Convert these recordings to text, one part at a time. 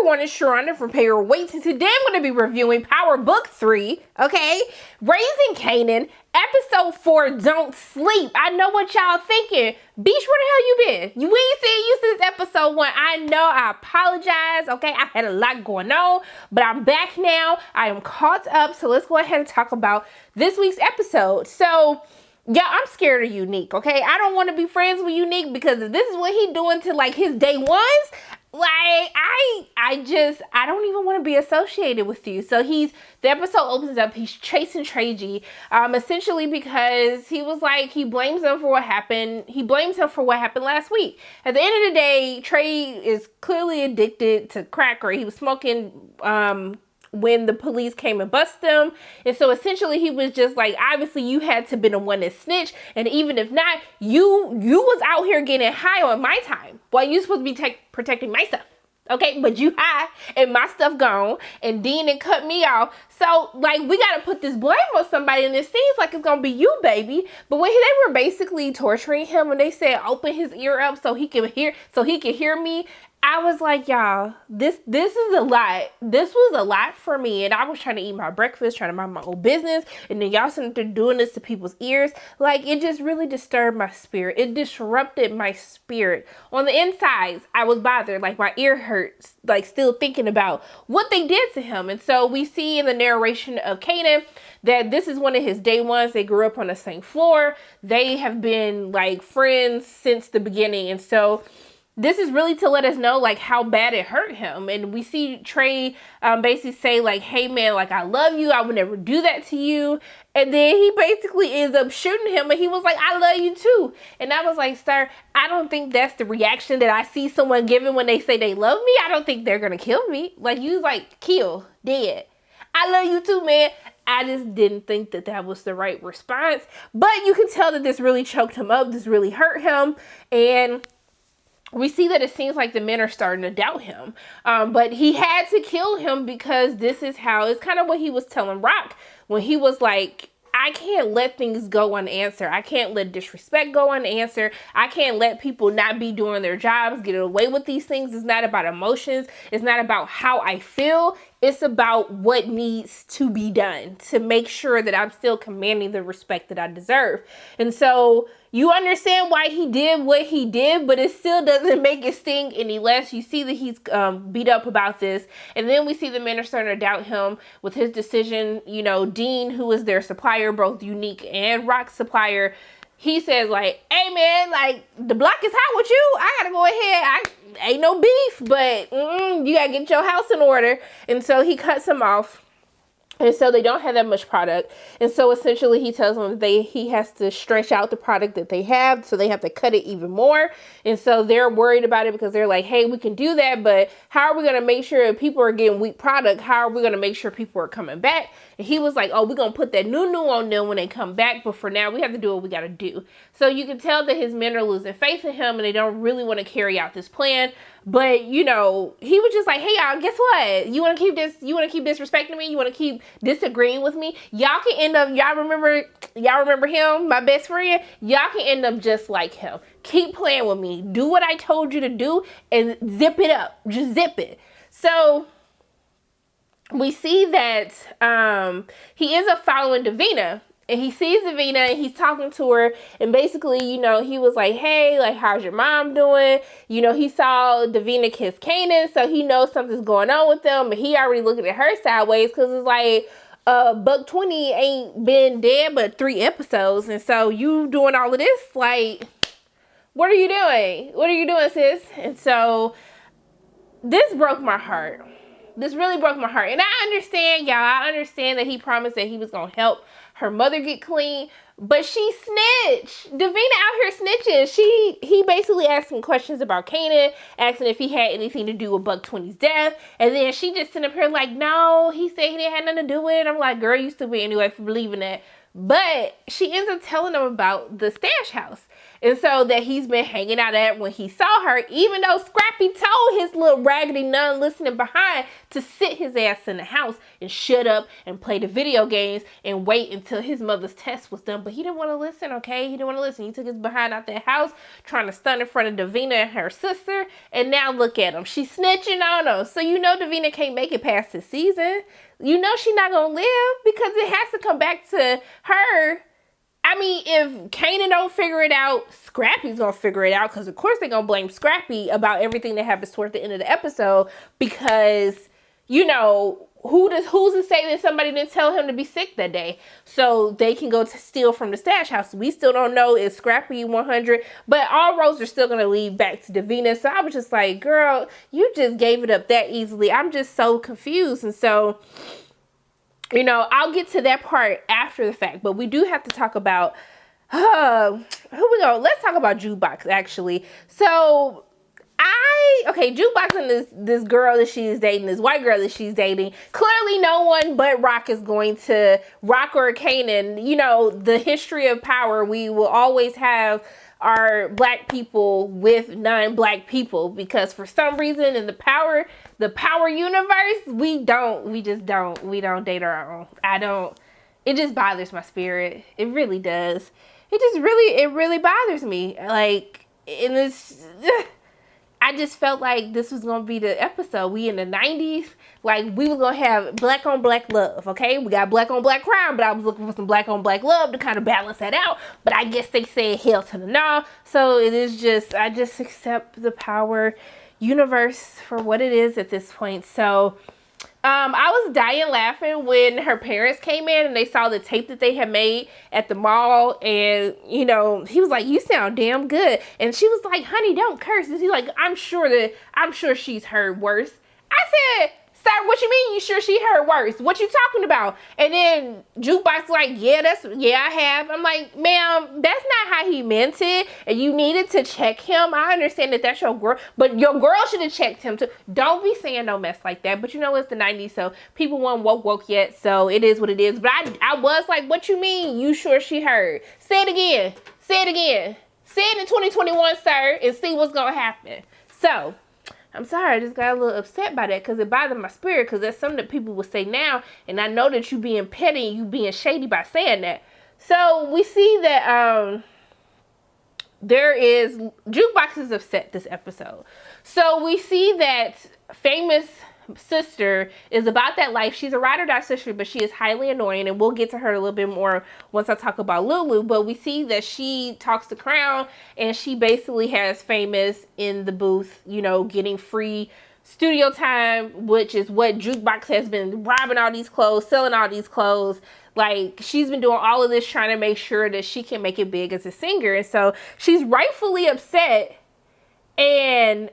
everyone, it's Sharonda from Pay Your Weights, and today I'm going to be reviewing Power Book 3, okay? Raising Kanan, Episode 4, Don't Sleep. I know what y'all thinking. Beach, where the hell you been? We ain't seen you since Episode 1. I know, I apologize, okay? I had a lot going on, but I'm back now. I am caught up, so let's go ahead and talk about this week's episode. So, yeah, I'm scared of Unique, okay? I don't want to be friends with Unique because if this is what he doing to, like, his day ones, like, I don't even want to be associated with you. So the episode opens up, he's chasing Trey, essentially because he was like, he blames him for what happened. He blames him for what happened last week. At the end of the day, Trey is clearly addicted to crack, or he was smoking, when the police came and busted him. And so essentially he was just like, obviously you had to be the one that snitched, and even if not, you was out here getting high on my time while you supposed to be protecting my stuff, okay? But you high and my stuff gone, and Dean had cut me off. So like, we gotta put this blame on somebody, and it seems like it's gonna be you, baby. But when they were basically torturing him and they said open his ear up so he can hear me, I was like, y'all, this is a lot. This was a lot for me. And I was trying to eat my breakfast, trying to mind my own business. And then y'all sitting there doing this to people's ears. Like, it just really disturbed my spirit. It disrupted my spirit. On the insides, I was bothered. Like, my ear hurts, like, still thinking about what they did to him. And so we see in the narration of Kanan that this is one of his day ones. They grew up on the same floor. They have been, like, friends since the beginning. And so this is really to let us know, like, how bad it hurt him. And we see Trey basically say, like, hey, man, like, I love you. I would never do that to you. And then he basically ends up shooting him. And he was like, I love you, too. And I was like, sir, I don't think that's the reaction that I see someone giving when they say they love me. I don't think they're going to kill me. Like, you like, kill, dead. I love you, too, man. I just didn't think that that was the right response. But you can tell that this really choked him up. This really hurt him. And we see that it seems like the men are starting to doubt him. But he had to kill him because this is how, it's kind of what he was telling Rock when he was like, I can't let things go unanswered. I can't let disrespect go unanswered. I can't let people not be doing their jobs, get away with these things. It's not about emotions. It's not about how I feel. It's about what needs to be done to make sure that I'm still commanding the respect that I deserve. And so you understand why he did what he did, but it still doesn't make it sting any less. You see that he's beat up about this. And then we see the men are starting to doubt him with his decision. You know, Dean, who is their supplier, both Unique and Rock's supplier, he says, like, hey, man, like, the block is hot with you. I gotta go ahead. Ain't no beef, but you gotta get your house in order. And so he cuts him off. And so they don't have that much product. And so essentially he tells them he has to stretch out the product that they have. So they have to cut it even more. And so they're worried about it because they're like, hey, we can do that, but how are we going to make sure if people are getting weak product? How are we going to make sure people are coming back? And he was like, oh, we're going to put that new on them when they come back. But for now, we have to do what we got to do. So you can tell that his men are losing faith in him and they don't really want to carry out this plan. But, you know, he was just like, hey, y'all, guess what? You want to keep disrespecting me? You want to keep disagreeing with me? Y'all can end up, y'all remember him, my best friend? Y'all can end up just like him. Keep playing with me. Do what I told you to do and zip it up. Just zip it. So we see that he ends up following DAVINA. And he sees DAVINA and he's talking to her. And basically, you know, he was like, hey, like, how's your mom doing? You know, he saw DAVINA kiss Kanan, so he knows something's going on with them. But he already looking at her sideways because it's like, Buck 20 ain't been dead but 3 episodes. And so you doing all of this? Like, what are you doing? What are you doing, sis? And so this broke my heart. This really broke my heart. And I understand, y'all. I understand that he promised that he was going to help her mother get clean. But she snitched. DAVINA out here snitching. He basically asked him questions about Kanan, asking if he had anything to do with Buck 20's death. And then she just sent up here like, no, he said he didn't have nothing to do with it. I'm like, girl, you stupid anyway for believing that. But she ends up telling him about the stash house. And so that he's been hanging out at when he saw her, even though Scrappy told his little raggedy non-listening behind to sit his ass in the house and shut up and play the video games and wait until his mother's test was done. But he didn't want to listen, okay? He didn't want to listen. He took his behind out that house, trying to stunt in front of Davina and her sister. And now look at him. She's snitching on him. So you know Davina can't make it past this season. You know she's not going to live because it has to come back to her. I mean, if Kanan don't figure it out, Scrappy's going to figure it out. Because, of course, they're going to blame Scrappy about everything that happens toward the end of the episode. Because, you know, who's to say that somebody didn't tell him to be sick that day? So they can go to steal from the stash house. We still don't know if Scrappy 100. But all roads are still going to lead back to Davina. So I was just like, girl, you just gave it up that easily. I'm just so confused. And so, you know, I'll get to that part after the fact, but we do have to talk about, let's talk about Jukebox, actually. So, Jukebox and this girl that she's dating, this white girl that she's dating, clearly no one but Rock is going to, Rock or Kanan, you know, the history of power, we will always have our black people with non-black people, because for some reason in the power universe, we don't date our own. It just bothers my spirit. It really does. It really bothers me. Like, and it's, I just felt like this was going to be the episode. We in the 90s, like we was going to have black on black love, okay? We got black on black crime, but I was looking for some black on black love to kind of balance that out. But I guess they said hell to the no. So it is just, I just accept the power universe for what it is at this point. So I was dying laughing when her parents came in and they saw the tape that they had made at the mall. And, you know, he was like, you sound damn good. And she was like, honey, don't curse. And he's like, I'm sure she's heard worse. I said, sir, what you mean you sure she heard worse? What you talking about? And then Jukebox like, yeah, I have. I'm like, ma'am, that's not how he meant it. And you needed to check him. I understand that that's your girl, but your girl should have checked him too. Don't be saying no mess like that. But you know, it's the 90s, so people weren't woke yet. So it is what it is. But I was like, what you mean you sure she heard? Say it again. Say it again. Say it in 2021, sir, and see what's going to happen. So, I'm sorry, I just got a little upset by that because it bothered my spirit, because that's something that people would say now, and I know that you being petty and you being shady by saying that. So we see that Jukebox is upset this episode. So we see that Famous sister is about that life. She's a ride or die sister, but she is highly annoying, and we'll get to her a little bit more once I talk about Lulu. But we see that she talks to Crown, and she basically has Famous in the booth, you know, getting free studio time, which is what Jukebox has been robbing all these clothes, selling all these clothes. Like, she's been doing all of this trying to make sure that she can make it big as a singer. And so she's rightfully upset. And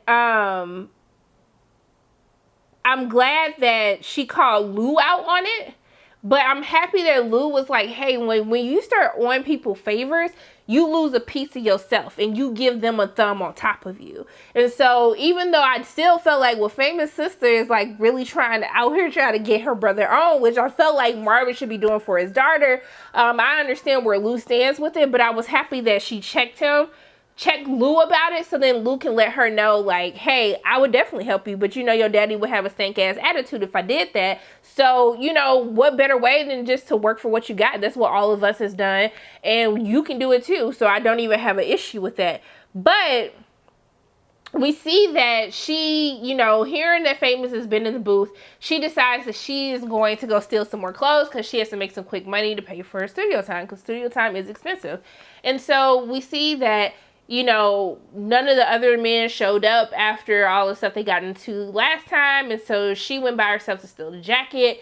I'm glad that she called Lou out on it, but I'm happy that Lou was like, hey, when you start owing people favors, you lose a piece of yourself and you give them a thumb on top of you. And so even though I still felt like, well, Famous sister is like really trying to get her brother on, which I felt like Marvin should be doing for his daughter. I understand where Lou stands with it, but I was happy that she checked Lou about it, so then Lou can let her know, like, hey, I would definitely help you, but you know your daddy would have a stank ass attitude if I did that. So, you know, what better way than just to work for what you got? That's what all of us has done, and you can do it too, so I don't even have an issue with that. But we see that she, you know, hearing that Famous has been in the booth, she decides that she is going to go steal some more clothes because she has to make some quick money to pay for her studio time, because studio time is expensive. And so we see that, you know, none of the other men showed up after all the stuff they got into last time. And so she went by herself to steal the jacket.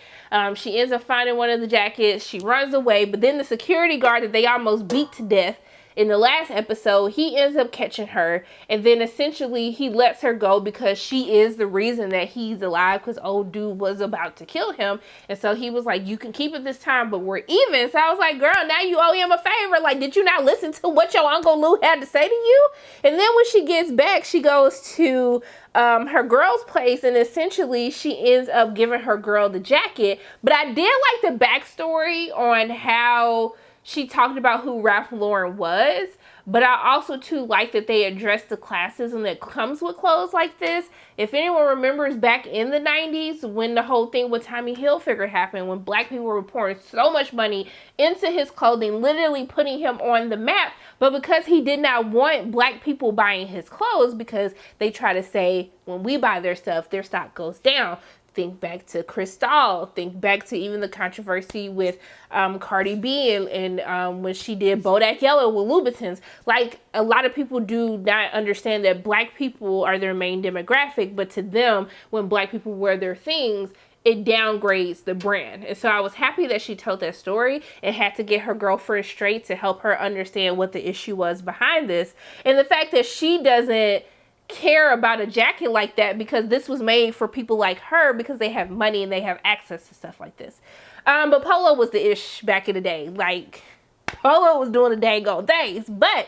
She ends up finding one of the jackets. She runs away. But then the security guard that they almost beat to death in the last episode, he ends up catching her. And then essentially he lets her go because she is the reason that he's alive, because old dude was about to kill him. And so he was like, you can keep it this time, but we're even. So I was like, girl, now you owe him a favor. Like, did you not listen to what your Uncle Lou had to say to you? And then when she gets back, she goes to her girl's place, and essentially she ends up giving her girl the jacket. But I did like the backstory on how she talked about who Ralph Lauren was. But I also too like that they address the classism that comes with clothes like this. If anyone remembers back in the 90s when the whole thing with Tommy Hilfiger happened, when black people were pouring so much money into his clothing, literally putting him on the map, but because he did not want black people buying his clothes, because they try to say when we buy their stuff, their stock goes down. Think back to Cristal. Think back to even the controversy with Cardi B and when she did Bodak Yellow with Louboutins. Like, a lot of people do not understand that black people are their main demographic, but to them, when black people wear their things, it downgrades the brand. And so I was happy that she told that story and had to get her girlfriend straight to help her understand what the issue was behind this. And the fact that she doesn't care about a jacket like that because this was made for people like her because they have money and they have access to stuff like this. But Polo was the ish back in the day. Like, Polo was doing the dang old things. But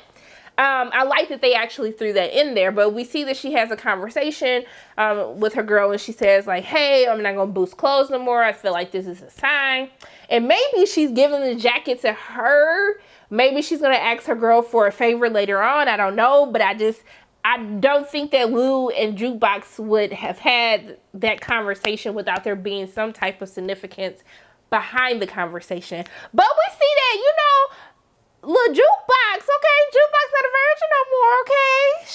I like that they actually threw that in there. But we see that she has a conversation with her girl and she says like, hey, I'm not going to boost clothes no more. I feel like this is a sign. And maybe she's giving the jacket to her. Maybe she's going to ask her girl for a favor later on. I don't know. But I don't think that Lou and Jukebox would have had that conversation without there being some type of significance behind the conversation. But we see that, you know, little Jukebox, okay? Jukebox not a virgin no more, okay?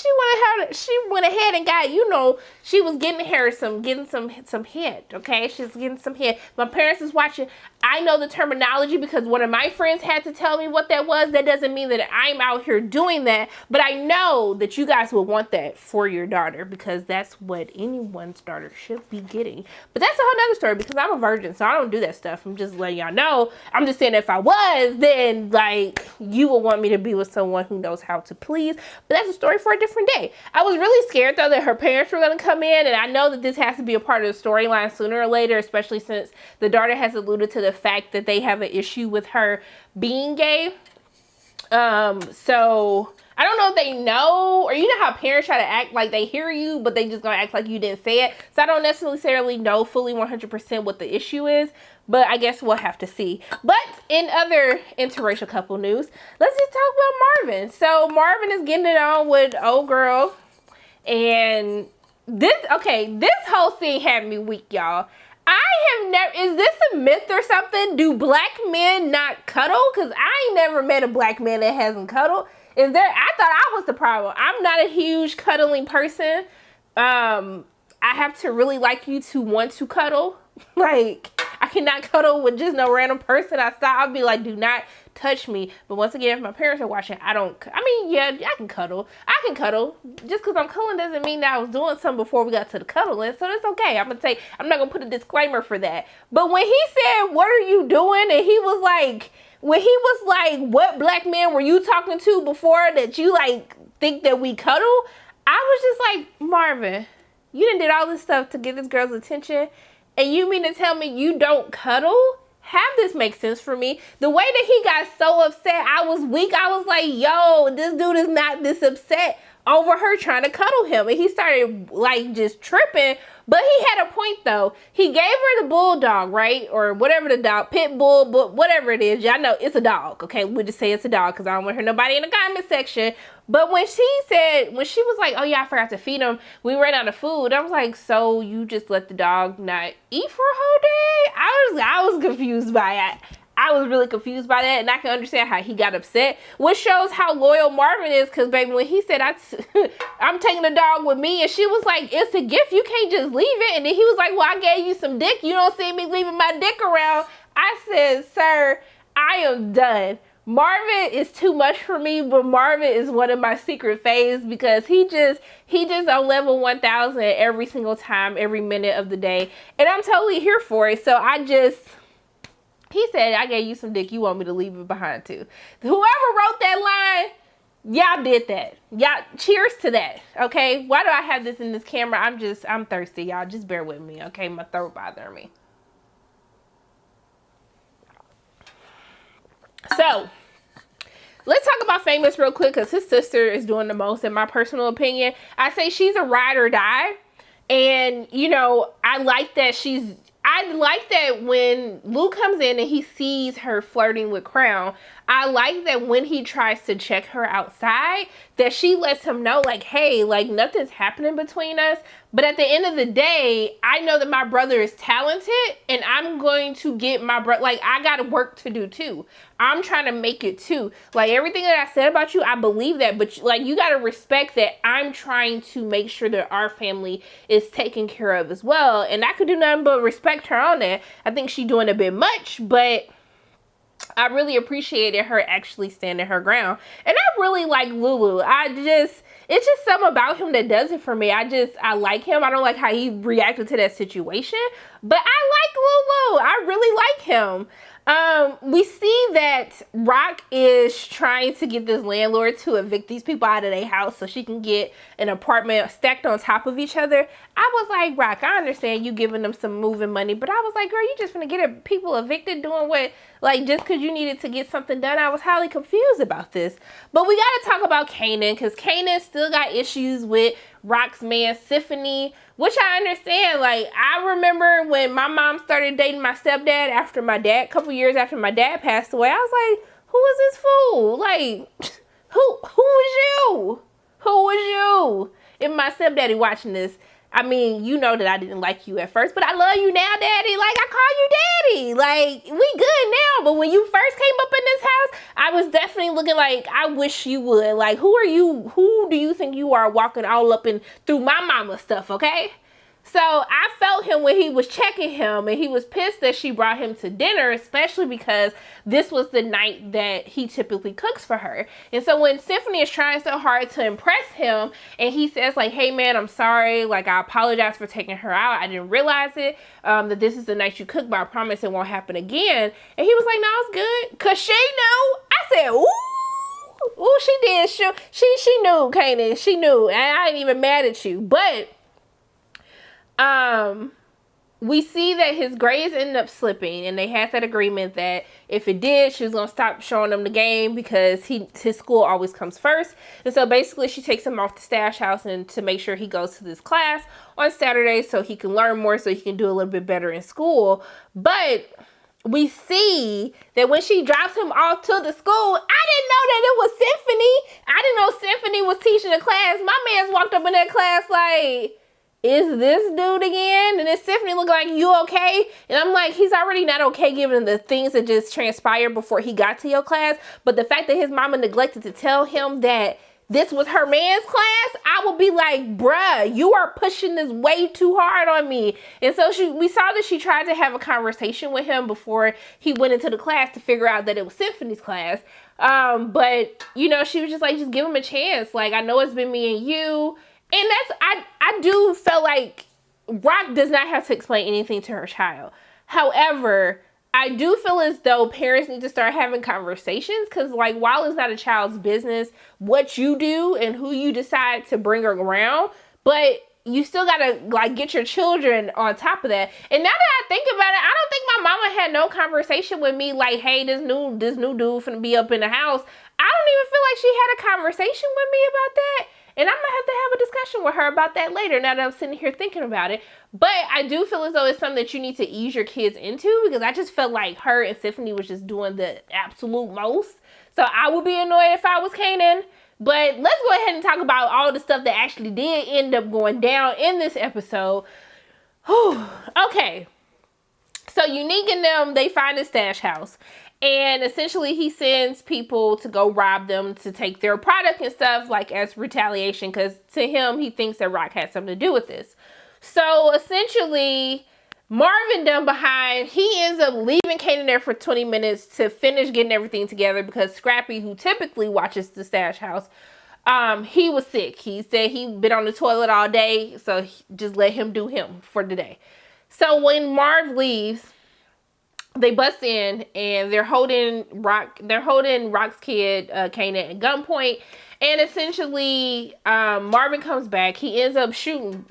She went ahead and got, you know, she was getting some head, okay? She's getting some head. My parents is watching. I know the terminology because one of my friends had to tell me what that was. That doesn't mean that I'm out here doing that, but I know that you guys will want that for your daughter because that's what anyone's daughter should be getting. But that's a whole nother story because I'm a virgin, so I don't do that stuff. I'm just letting y'all know. I'm just saying if I was, then like you will want me to be with someone who knows how to please. But that's a story for a different day. I was really scared though that her parents were going to come in, and I know that this has to be a part of the storyline sooner or later, especially since the daughter has alluded to the fact that they have an issue with her being gay. So I don't know if they know, or you know how parents try to act like they hear you, but they just gonna act like you didn't say it. So I don't necessarily know fully 100% what the issue is, but I guess we'll have to see. But in other interracial couple news, let's just talk about Marvin. So Marvin is getting it on with old girl, and this whole thing had me weak, y'all. I have never, is this a myth or something? Do black men not cuddle? Because I ain't never met a black man that hasn't cuddled. I thought I was the problem. I'm not a huge cuddling person. I have to really like you to want to cuddle. Like, I cannot cuddle with just no random person. I'll be like, do not touch me. But once again, if my parents are watching, I can cuddle. I can cuddle. Just because I'm cuddling doesn't mean that I was doing something before we got to the cuddling. So it's okay. I'm not going to put a disclaimer for that. But when he said, what are you doing? And he was like, what black man were you talking to before that you like think that we cuddle? I was just like, Marvin, you done did all this stuff to get this girl's attention, and you mean to tell me you don't cuddle? Have this make sense for me. The way that he got so upset, I was weak. I was like, yo, this dude is not this upset over her trying to cuddle him. And he started like just tripping. But he had a point though. He gave her the bulldog, right? Or whatever the dog, pit bull, but whatever it is. Y'all know it's a dog, okay? We'll just say it's a dog because I don't want to hear nobody in the comment section. But when she was like, oh yeah, I forgot to feed him, we ran out of food. I was like, so you just let the dog not eat for a whole day? I was confused by it. I was really confused by that, and I can understand how he got upset, which shows how loyal Marvin is, because, baby, when he said, I'm taking the dog with me, and she was like, it's a gift, you can't just leave it, and then he was like, well, I gave you some dick, you don't see me leaving my dick around. I said, sir, I am done. Marvin is too much for me, but Marvin is one of my secret faves because he just on level 1000 every single time, every minute of the day, and I'm totally here for it, so he said, I gave you some dick, you want me to leave it behind too. Whoever wrote that line, y'all did that. Y'all, cheers to that, okay? Why do I have this in this camera? I'm thirsty, y'all. Just bear with me, okay? My throat bothering me. So, let's talk about Famous real quick because his sister is doing the most in my personal opinion. I say she's a ride or die. And, you know, I like that when Lou comes in and he sees her flirting with Crown, I like that when he tries to check her outside, that she lets him know, like, hey, like, nothing's happening between us. But at the end of the day, I know that my brother is talented, and I'm going to get my brother, like, I got work to do too. I'm trying to make it too. Like, everything that I said about you, I believe that. But, like, you got to respect that I'm trying to make sure that our family is taken care of as well. And I could do nothing but respect her on that. I think she's doing a bit much, but I really appreciated her actually standing her ground. And I really like Lulu. It's just something about him that does it for me. I like him. I don't like how he reacted to that situation, but I like Lulu. I really like him. We see that Rock is trying to get this landlord to evict these people out of their house so she can get an apartment stacked on top of each other. I was like, Rock, I understand you giving them some moving money, but I was like, girl, you just gonna get people evicted doing what, like, just because you needed to get something done? I was highly confused about this. But we got to talk about Kanan, because Kanan still got issues with Rock's man, Symphony, which I understand. Like, I remember when my mom started dating my stepdad after my dad, a couple years after my dad passed away, I was like, who is this fool? Like, who was you? Who was you? If my stepdaddy watching this, I mean, you know that I didn't like you at first, but I love you now, daddy. Like, I call you daddy. Like, we good now. But when you first came up in this house, I was definitely looking like, I wish you would. Like, who are you? Who do you think you are walking all up and through my mama stuff, okay? So I felt him when he was checking him, and he was pissed that she brought him to dinner, especially because this was the night that he typically cooks for her. And so when Symphony is trying so hard to impress him, and he says like, hey man, I'm sorry, like, I apologize for taking her out. I didn't realize it, that this is the night you cook, but I promise it won't happen again. And he was like, no, it's good. Cause she knew. I said, ooh, she did. She knew, Kanan. She knew. And I ain't even mad at you. But we see that his grades ended up slipping, and they had that agreement that if it did, she was going to stop showing him the game because his school always comes first. And so basically she takes him off the stash house and to make sure he goes to this class on Saturday so he can learn more, so he can do a little bit better in school. But we see that when she drops him off to the school, I didn't know that it was Symphony. I didn't know Symphony was teaching the class. My man's walked up in that class like, is this dude again? And then Symphony looked like, you okay? And I'm like, he's already not okay given the things that just transpired before he got to your class. But the fact that his mama neglected to tell him that this was her man's class, I would be like, bruh, you are pushing this way too hard on me. And so we saw that she tried to have a conversation with him before he went into the class to figure out that it was Symphony's class. But, you know, she was just like, just give him a chance. Like, I know it's been me and you. And I do feel like Rock does not have to explain anything to her child. However, I do feel as though parents need to start having conversations, because, like, while it's not a child's business what you do and who you decide to bring around, but you still gotta, like, get your children on top of that. And now that I think about it, I don't think my mama had no conversation with me like, hey, this new dude finna be up in the house. I don't even feel like she had a conversation with me about that. And I'm going to have a discussion with her about that later, now that I'm sitting here thinking about it. But I do feel as though it's something that you need to ease your kids into, because I just felt like her and Symphony was just doing the absolute most. So I would be annoyed if I was Kanan. But let's go ahead and talk about all the stuff that actually did end up going down in this episode. Okay. So Unique and them, they find a stash house. And essentially he sends people to go rob them to take their product and stuff, like, as retaliation, because to him, he thinks that Rock had something to do with this. So essentially, Marvin done behind, he ends up leaving Kanan there for 20 minutes to finish getting everything together, because Scrappy, who typically watches the stash house, he was sick. He said he'd been on the toilet all day, so just let him do him for the day. So when Marv leaves, they bust in and they're holding Rock's kid, Kanan, at gunpoint. And essentially, Marvin comes back. He ends up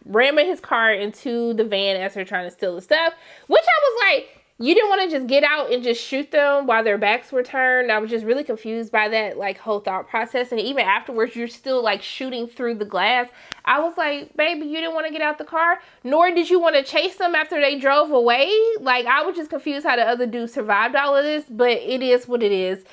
ramming his car into the van as they're trying to steal the stuff. Which I was like, you didn't want to just get out and just shoot them while their backs were turned. I was just really confused by that, like, whole thought process. And even afterwards, you're still, like, shooting through the glass. I was like, baby, you didn't want to get out the car? Nor did you want to chase them after they drove away? Like, I was just confused how the other dude survived all of this. But it is what it is.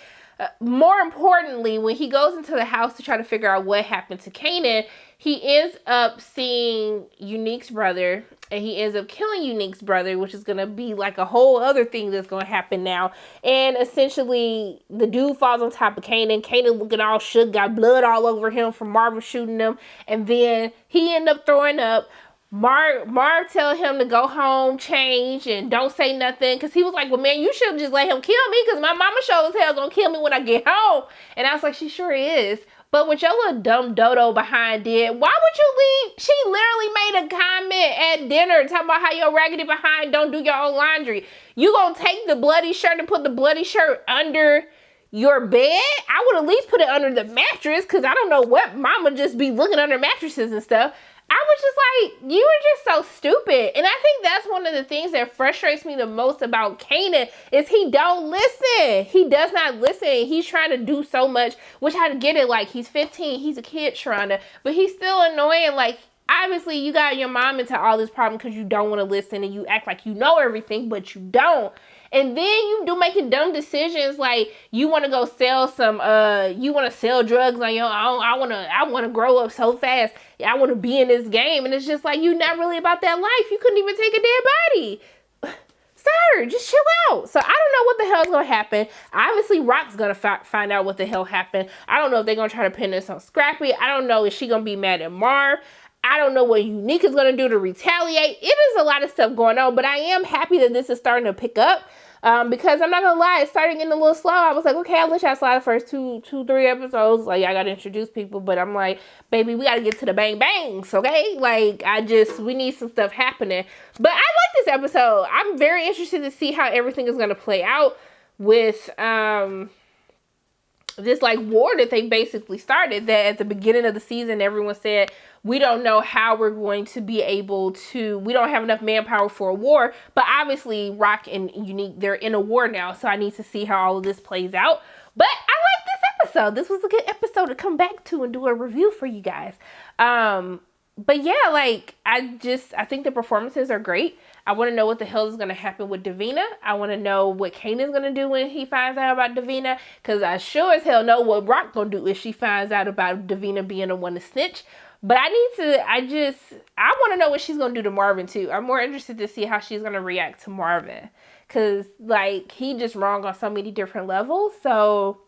more importantly, when he goes into the house to try to figure out what happened to Kanan, he ends up seeing Unique's brother, and he ends up killing Unique's brother, which is going to be like a whole other thing that's going to happen now. And essentially, the dude falls on top of Kanan. Kanan looking all shook, got blood all over him from Marvel shooting him. And then he ended up throwing up. Marv tell him to go home, change, and don't say nothing. Because he was like, well, man, you should just let him kill me, because my mama sure as hell gonna kill me when I get home. And I was like, she sure is. But what your little dumb dodo behind did, why would you leave? She literally made a comment at dinner talking about how your raggedy behind don't do your own laundry. You gonna take the bloody shirt and put the bloody shirt under your bed? I would at least put it under the mattress, because I don't know what mama just be looking under mattresses and stuff. I was just like, you were just so stupid. And I think that's one of the things that frustrates me the most about Kanan is he don't listen. He does not listen. He's trying to do so much, which I get it. Like, he's 15. He's a kid trying to, but he's still annoying. Like, obviously you got your mom into all this problem because you don't want to listen and you act like you know everything, but you don't. And then you do making dumb decisions like you want to go sell some, you want to sell drugs on your own. I want to grow up so fast. I want to be in this game. And it's just like, you're not really about that life. You couldn't even take a dead body. Sir, just chill out. So I don't know what the hell is going to happen. Obviously, Rock's going to find out what the hell happened. I don't know if they're going to try to pin this on Scrappy. I don't know if she's going to be mad at Marv. I don't know what Unique is going to do to retaliate. It is a lot of stuff going on, but I am happy that this is starting to pick up. Because I'm not gonna lie, it's starting getting a little slow. I was like, okay, I'll let y'all slide the first 3 episodes. Like, I gotta introduce people, but I'm like, baby, we gotta get to the bang bangs, okay? Like, we need some stuff happening. But I like this episode. I'm very interested to see how everything is gonna play out with, this like war that they basically started, that at the beginning of the season, everyone said, we don't know how we're going to be able to, we don't have enough manpower for a war, but obviously Rock and Unique, they're in a war now, so I need to see how all of this plays out. But I like this episode. This was a good episode to come back to and do a review for you guys. But yeah, like, I think the performances are great. I want to know what the hell is going to happen with Davina. I want to know what Kanan's going to do when he finds out about Davina, because I sure as hell know what Rock going to do if she finds out about Davina being the one to snitch. But I want to know what she's going to do to Marvin too. I'm more interested to see how she's going to react to Marvin, because like, he just wrong on so many different levels. So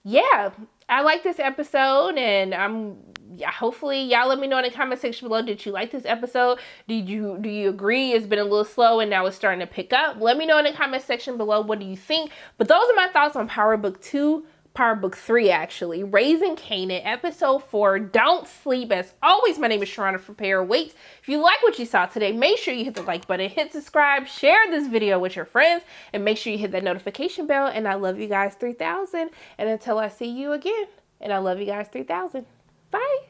yeah, I like this episode, and hopefully y'all let me know in the comment section below, did you like this episode? Do you agree it's been a little slow and now it's starting to pick up? Let me know in the comment section below, what do you think? But those are my thoughts on Power Book 3 actually. Raising Kanan, episode 4, Don't Sleep. As always, my name is Sharona from Pair Weights. If you like what you saw today, make sure you hit the like button, hit subscribe, share this video with your friends, and make sure you hit that notification bell. And I love you guys 3000. And until I see you again, and I love you guys 3000. Bye.